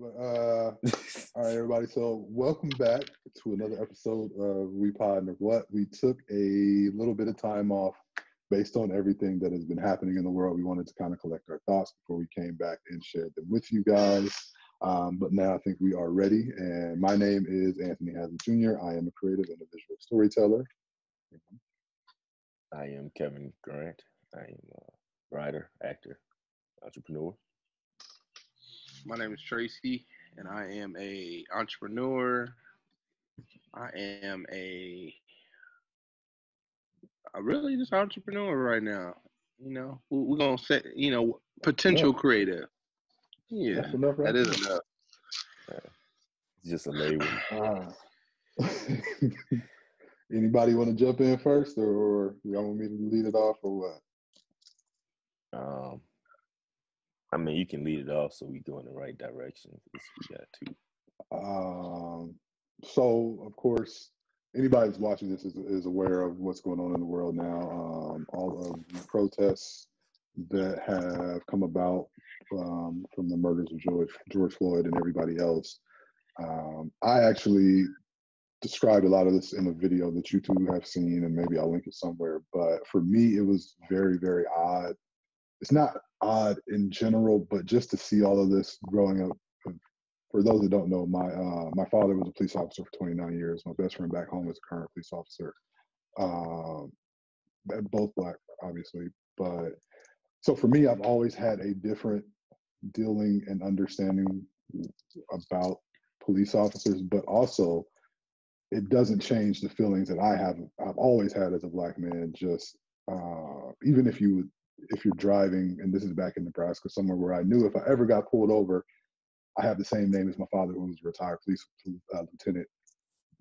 All right, everybody. So, welcome back to another episode of We Pod and What. We took a little bit of time off based on everything that has been happening in the world. We wanted to kind of collect our thoughts before we came back and shared them with you guys. But now I think we are ready. And my name is Anthony Hazard Jr. I am a creative and a visual storyteller. I am Kevin Grant. I am a writer, actor, entrepreneur. My name is Tracy, and I am a entrepreneur. I am a really just entrepreneur right now. You know, we're gonna say, potential creative. Yeah, That's enough, right? That is enough. It's just a label. Anybody want to jump in first, or y'all want me to lead it off, or what? I mean, you can lead it off so we go in the right direction. We got to. So, of course, anybody that's watching this is aware of what's going on in the world now. All of the protests that have come about from the murders of George Floyd and everybody else. I actually described a lot of this in a video that you two have seen, and maybe I'll link it somewhere. But for me, it was very, very odd. It's not odd in general, but just to see all of this growing up. For those that don't know, my father was a police officer for 29 years. My best friend back home is a current police officer. Both black, obviously. But so for me, I've always had a different dealing and understanding about police officers, but also it doesn't change the feelings that I've always had as a black man. Just even if you're driving, and this is back in Nebraska, somewhere where I knew if I ever got pulled over, I have the same name as my father, who was a retired police lieutenant.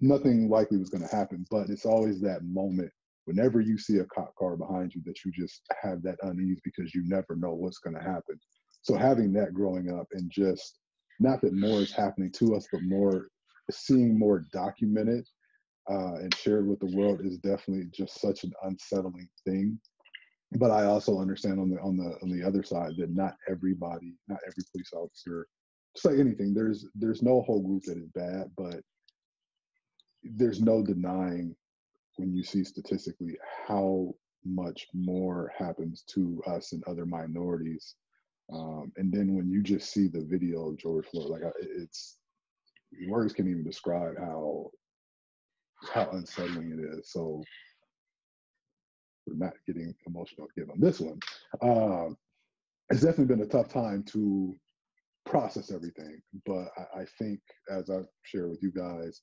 Nothing likely was going to happen, but it's always that moment whenever you see a cop car behind you that you just have that unease because you never know what's going to happen. So having that growing up, and just not that more is happening to us, but seeing more documented and shared with the world is definitely just such an unsettling thing. But I also understand on the other side that not every police officer, just like anything, there's no whole group that is bad, but there's no denying when you see statistically how much more happens to us and other minorities. And then when you just see the video of George Floyd, like it's words can't even describe how unsettling it is. So we're not getting emotional again on this one. It's definitely been a tough time to process everything, but I think, as I've shared with you guys,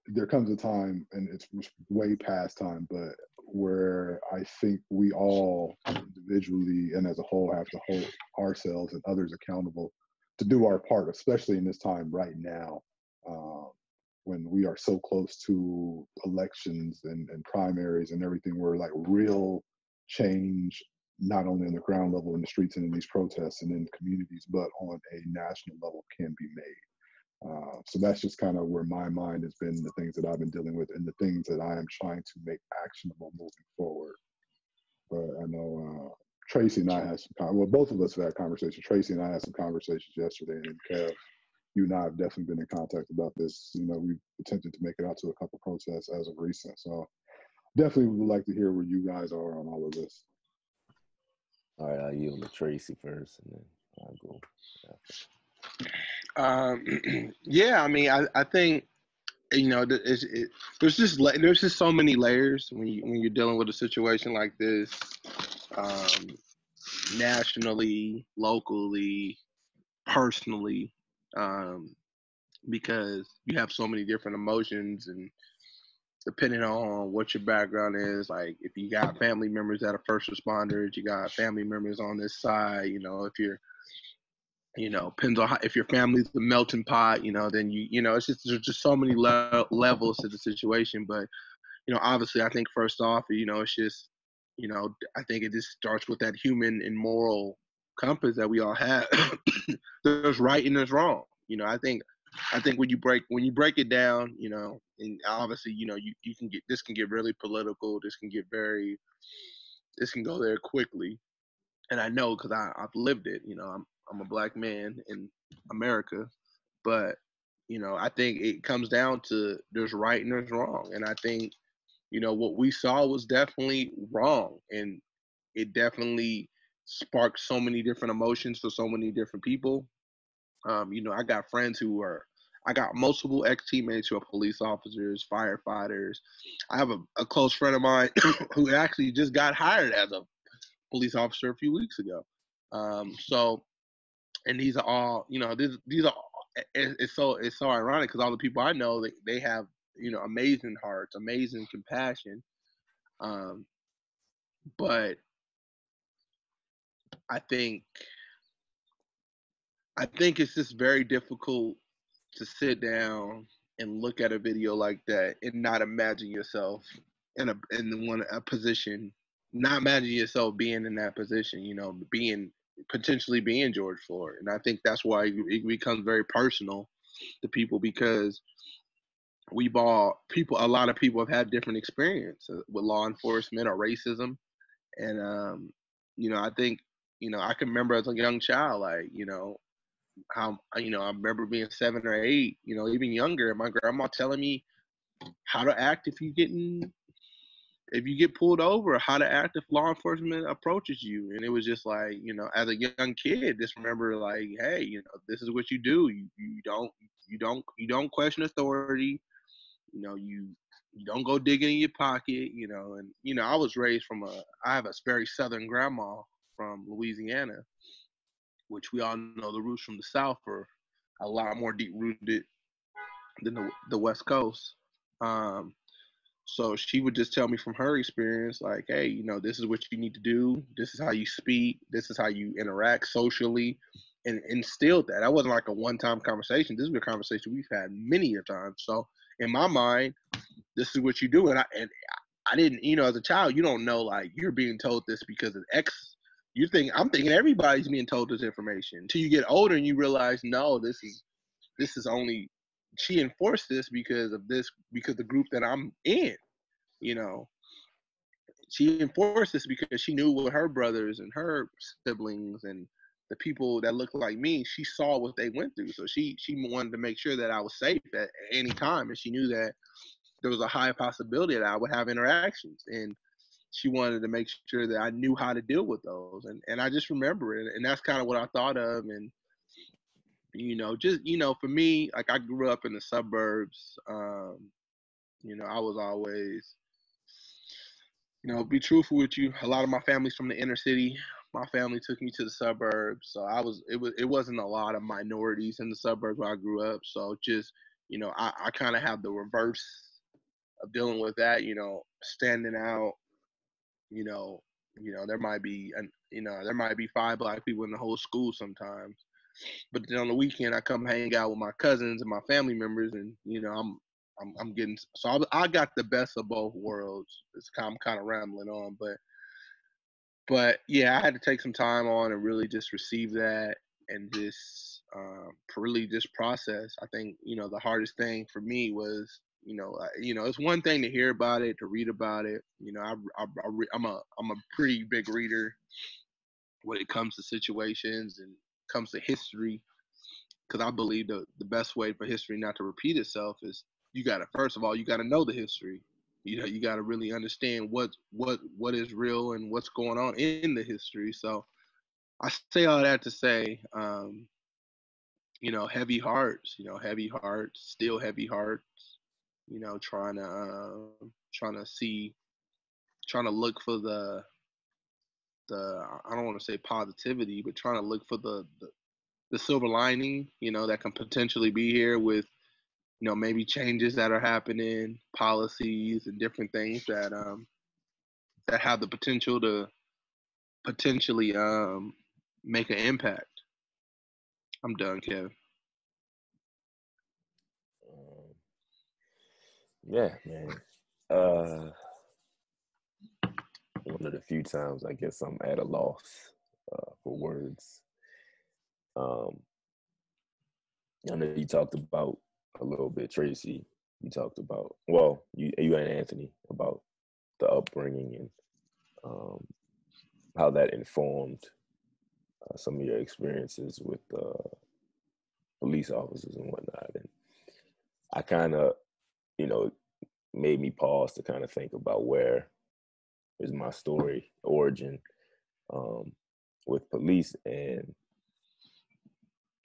there comes a time, and it's way past time, but where I think we all individually and as a whole have to hold ourselves and others accountable to do our part, especially in this time right now, when we are so close to elections and primaries and everything, where like real change, not only on the ground level in the streets and in these protests and in communities, but on a national level can be made. So that's just kind of where my mind has been, the things that I've been dealing with, and the things that I am trying to make actionable moving forward. But I know Tracy and I had both of us have had conversations. Tracy and I had some conversations yesterday, and Kev, you and I have definitely been in contact about this. You know, we've attempted to make it out to a couple protests as of recent. So definitely would like to hear where you guys are on all of this. All right, I'll yield to Tracy first, and then I'll go. Yeah, I mean, I think, there's just so many layers when you're dealing with a situation like this, nationally, locally, personally, because you have so many different emotions, and depending on what your background is, like if you got family members that are first responders, you got family members on this side, if you're, depends on if your family's a melting pot, then it's just, there's just so many levels to the situation. But, obviously I think first off, it's just, I think it just starts with that human and moral compass that we all have. There's right and there's wrong. I think when you break it down, and obviously, you can this can get really political. This can go there quickly. And I know, because I've lived it. I'm a black man in America, But, I think it comes down to there's right and there's wrong. And I think, what we saw was definitely wrong. And it definitely sparked so many different emotions for so many different people. I got friends I got multiple ex teammates who are police officers, firefighters. I have a close friend of mine who actually just got hired as a police officer a few weeks ago. So, and these are all, these are, it's so ironic because all the people I know, they have, amazing hearts, amazing compassion. Um, but I think, it's just very difficult to sit down and look at a video like that and not imagine yourself in a position, not imagine yourself being in that position, being potentially being George Floyd. And I think that's why it becomes very personal to people, because a lot of people have had different experiences with law enforcement or racism. And I think, I can remember as a young child, like, how, I remember being 7 or 8, even younger, and my grandma telling me how to act if you get pulled over, how to act if law enforcement approaches you. And it was just like, as a young kid, just remember, like, hey, this is what you do. You don't question authority. You don't go digging in your pocket. And I was raised I have a very Southern grandma from Louisiana, which we all know the roots from the South are a lot more deep rooted than the West Coast. So she would just tell me from her experience, like, hey, this is what you need to do. This is how you speak. This is how you interact socially, and instilled that. That wasn't like a one-time conversation. This is a conversation we've had many a times. So in my mind, this is what you do. And I didn't, as a child, you don't know, like, you're being told this because of X. I'm thinking everybody's being told this information until you get older and you realize, no, this is only, she enforced this because the group that I'm in, she enforced this because she knew what her brothers and her siblings and the people that looked like me, she saw what they went through. So she wanted to make sure that I was safe at any time. And she knew that there was a high possibility that I would have interactions. And she wanted to make sure that I knew how to deal with those. And I just remember it. And that's kind of what I thought of. And, just, for me, like, I grew up in the suburbs. I was always, be truthful with you. A lot of my family's from the inner city. My family took me to the suburbs. So it wasn't a lot of minorities in the suburbs where I grew up. So just, I kind of have the reverse of dealing with that, standing out. you know, there might be there might be 5 Black people in the whole school sometimes. But then on the weekend, I come hang out with my cousins and my family members, and I'm getting, so I got the best of both worlds. I'm kind of rambling on, but yeah, I had to take some time on and really just receive that and just really just process. I think the hardest thing for me was it's one thing to hear about it, to read about it. I'm a pretty big reader when it comes to situations and comes to history, because I believe the best way for history not to repeat itself is first of all you got to know the history. You got to really understand what is real and what's going on in the history. So I say all that to say, heavy hearts, still heavy hearts. Trying to see, trying to look for the I don't want to say positivity, but trying to look for the silver lining, that can potentially be here with, maybe changes that are happening, policies and different things that have the potential to potentially make an impact. I'm done, Kev. Yeah, man. One of the few times I guess I'm at a loss for words. I know you talked about a little bit, Tracy. You talked about, well, you and Anthony, about the upbringing and how that informed some of your experiences with police officers and whatnot. And I kind of, you know, made me pause to kind of think about where is my story origin with police. And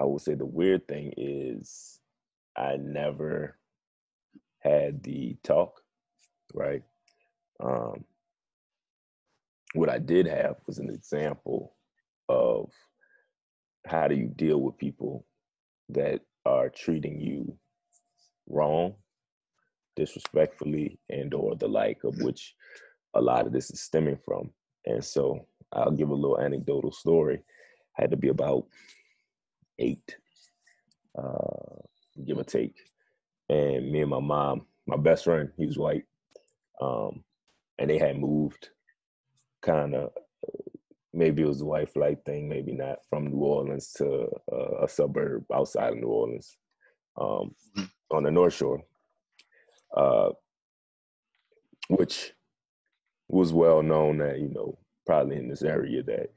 I would say the weird thing is I never had the talk, right? What I did have was an example of how do you deal with people that are treating you wrong, disrespectfully, and or the like, of which a lot of this is stemming from. And so I'll give a little anecdotal story. I had to be about 8, give or take. And me and my mom, my best friend, he was white, and they had moved kind of, maybe it was a white flight thing, maybe not, from New Orleans to a suburb outside of New Orleans, on the North Shore, which was well known that, you know, probably in this area that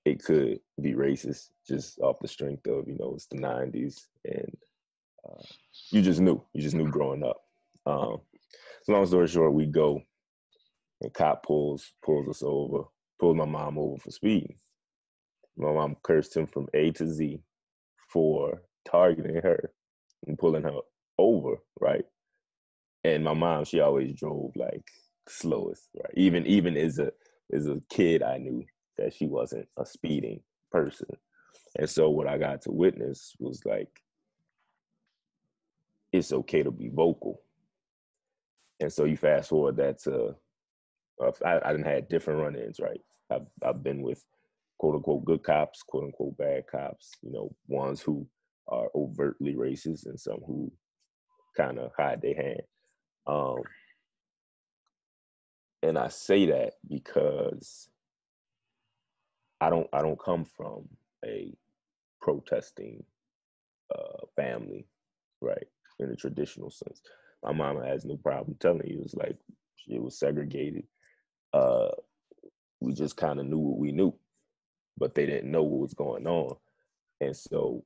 it could be racist just off the strength of, you know, it's the 90s and you just knew growing up. So long story short, we go and cop pulls us over, pulls my mom over for speeding. My mom cursed him from A to Z for targeting her and pulling her over, right? And my mom, she always drove like slowest, right? Even as a kid, I knew that she wasn't a speeding person. And so what I got to witness was like, it's okay to be vocal. And so you fast forward that to, I didn't have different run-ins, right? I've been with quote unquote good cops, quote unquote bad cops, you know, ones who are overtly racist and some who kind of hide their hand. And I say that because I don't come from a protesting family, right? In a traditional sense. My mama has no problem telling you, it's like it was segregated. We just kind of knew what we knew, but they didn't know what was going on. And so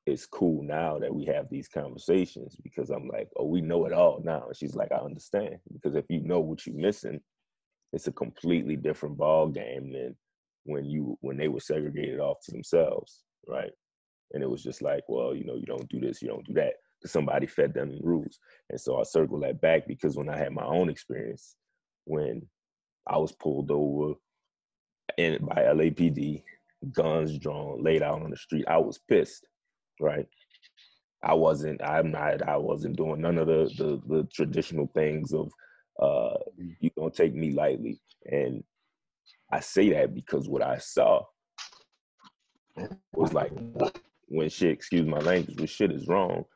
it's cool now that we have these conversations because I'm like, oh, we know it all now. And she's like, I understand. Because if you know what you're missing, it's a completely different ball game than when they were segregated off to themselves, right? And it was just like, well, you know, you don't do this, you don't do that, because somebody fed them the rules. And so I circle that back because when I had my own experience, when I was pulled over by LAPD, guns drawn, laid out on the street, I was pissed, right? I wasn't doing none of the traditional things of you gonna take me lightly. And I say that because what I saw was like when shit, excuse my language, when shit is wrong,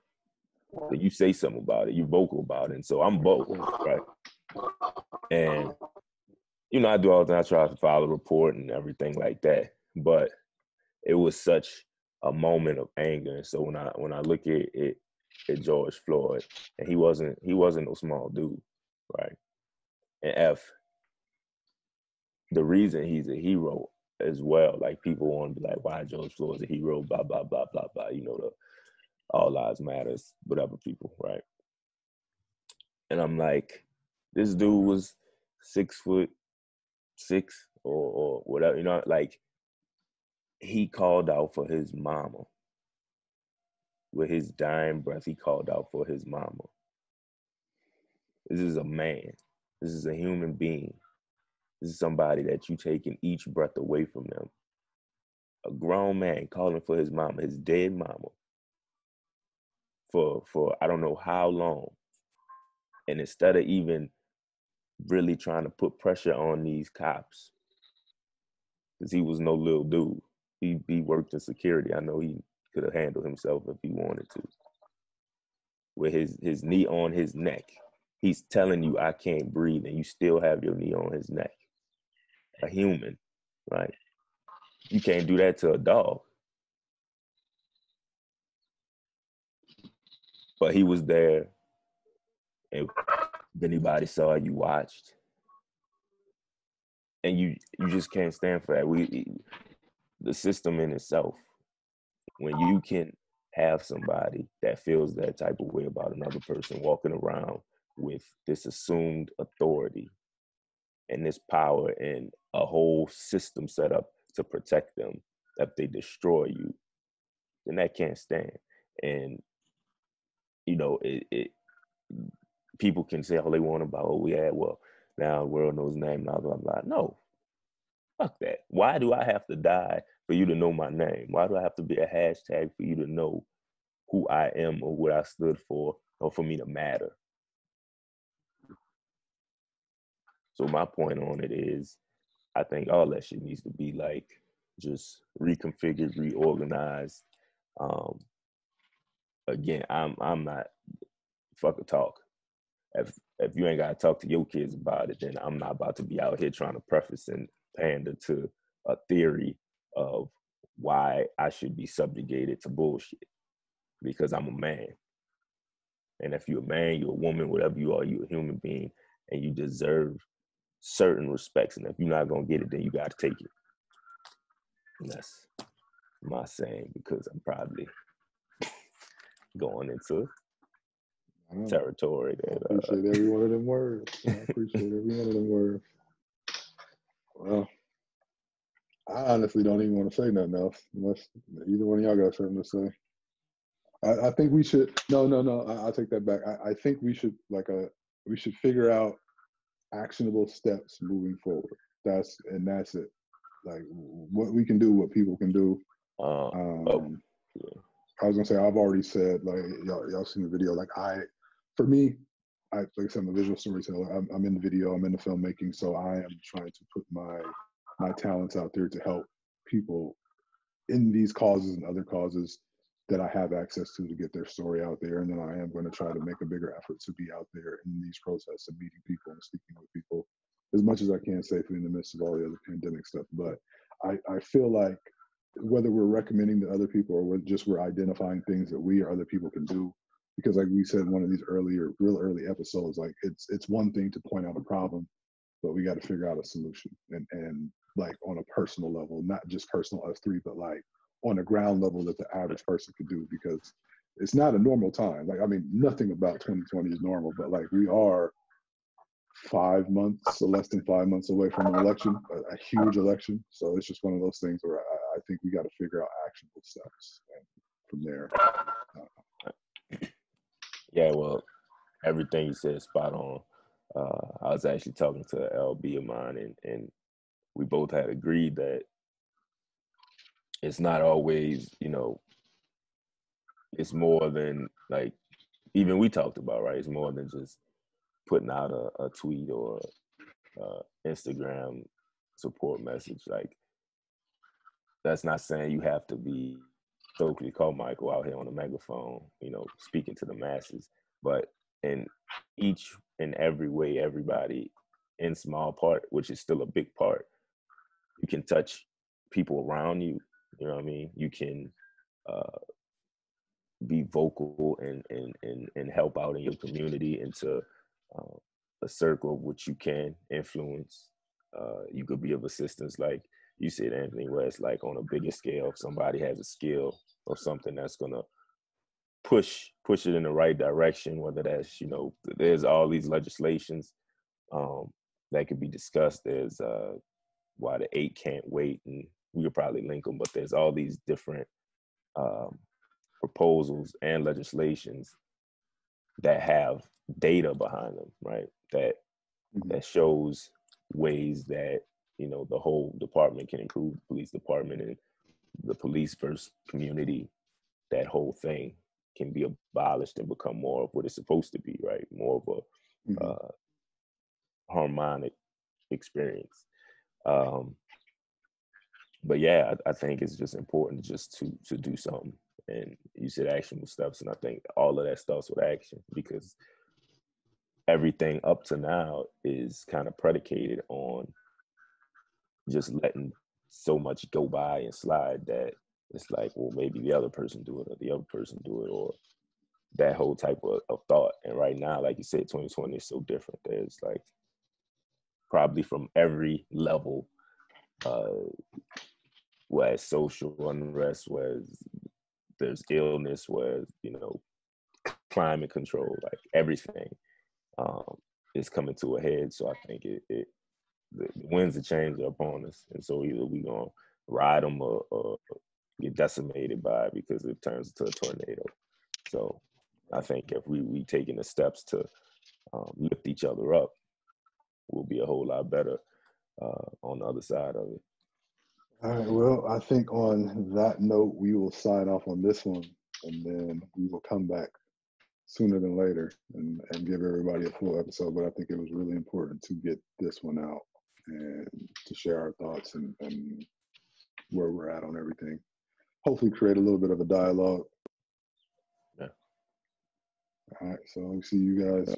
then you say something about it, you're vocal about it. And so I'm vocal, right? And you know, I do all the time, I try to file a report and everything like that. But it was such a moment of anger. And so when I look at George Floyd, and he wasn't no small dude, right? And the reason he's a hero as well, like people want to be like, why George Floyd's a hero, blah, blah, blah, blah, blah, you know, the all lives matters, whatever people, right? And I'm like, this dude was 6'6" or whatever, you know, like he called out for his mama. With his dying breath, he called out for his mama. This is a man. This is a human being. This is somebody that you taking each breath away from them. A grown man calling for his mama, his dead mama, for I don't know how long. And instead of even really trying to put pressure on these cops, because he was no little dude. He worked in security. I know he could have handled himself if he wanted to. With his knee on his neck, he's telling you, I can't breathe, and you still have your knee on his neck. A human, right? You can't do that to a dog. But he was there, and if anybody saw it, you watched. And you just can't stand for that. The system in itself, when you can have somebody that feels that type of way about another person walking around with this assumed authority and this power and a whole system set up to protect them, if they destroy you, then that can't stand. And you know, people can say all they want about, oh yeah, well now the world knows name, blah blah blah. No, fuck that. Why do I have to die for you to know my name? Why do I have to be a hashtag for you to know who I am or what I stood for, or for me to matter? So my point on it is, I think all that shit needs to be like just reconfigured, reorganized. Um, Again, I'm not fuck a talk. If you ain't gotta talk to your kids about it, then I'm not about to be out here trying to preface and pander to a theory of why I should be subjugated to bullshit because I'm a man. And if you're a man, you're a woman, whatever you are, you're a human being, and you deserve certain respects. And if you're not gonna get it, then you gotta take it. And that's my saying, because I'm probably going into territory that I appreciate every one of them words. I appreciate every one of them words. Well, I honestly don't even want to say nothing else unless either one of y'all got something to say. I think we should. No. I'll take that back. I think we should we should figure out actionable steps moving forward. That's it. Like what we can do, what people can do. I was gonna say I've already said, like y'all seen the video. Like for me, like I said, I'm a visual storyteller. I'm in the video. I'm in the filmmaking. So I am trying to put my talents out there to help people in these causes and other causes that I have access to get their story out there. And then I am going to try to make a bigger effort to be out there in these protests and meeting people and speaking with people as much as I can safely in the midst of all the other pandemic stuff. But I feel like whether we're recommending to other people or we're identifying things that we or other people can do, because like we said in one of these real early episodes, like it's one thing to point out a problem, but we got to figure out a solution and like on a personal level, not just personal us three, but like on a ground level that the average person could do, because it's not a normal time. Like, I mean, nothing about 2020 is normal, but like we are 5 months or less than 5 months away from an election, a huge election. So it's just one of those things where I think we got to figure out actionable steps, and from there. Yeah, well, everything you said is spot on. I was actually talking to an LB of mine, and we both had agreed that it's not always, it's more than like, even we talked about, right? It's more than just putting out a tweet or Instagram support message. Like, that's not saying you have to be Stokely Carmichael out here on a megaphone, speaking to the masses. But in each and every way, everybody in small part, which is still a big part, you can touch people around you. You know what I mean? You can be vocal and help out in your community into a circle of which you can influence. You could be of assistance, like you said, Anthony West, like on a bigger scale. If somebody has a skill or something that's gonna push it in the right direction, whether that's, there's all these legislations that could be discussed. There's why the 8 can't wait, and we could probably link them, but there's all these different proposals and legislations that have data behind them, right? That shows ways that, the whole department can improve, the police department and the police first community, that whole thing can be abolished and become more of what it's supposed to be, right? More of a harmonic experience. But yeah, I think it's just important just to do something. And you said actionable steps, and I think all of that starts with action, because everything up to now is kind of predicated on just letting so much go by and slide that it's like, well, maybe the other person do it or the other person do it, or that whole type of thought. And right now, like you said, 2020 is so different. There's like probably from every level, whereas social unrest, whereas there's illness, where, you know, climate control, like everything is coming to a head. So I think the winds of change are upon us, and so either we gonna ride them or get decimated by it because it turns into a tornado. So I think if we taking the steps to lift each other up, we'll be a whole lot better on the other side of it. All right. Well, I think on that note, we will sign off on this one, and then we will come back sooner than later and give everybody a full episode. But I think it was really important to get this one out and to share our thoughts and where we're at on everything. Hopefully create a little bit of a dialogue. Yeah. All right. So I'll see you guys.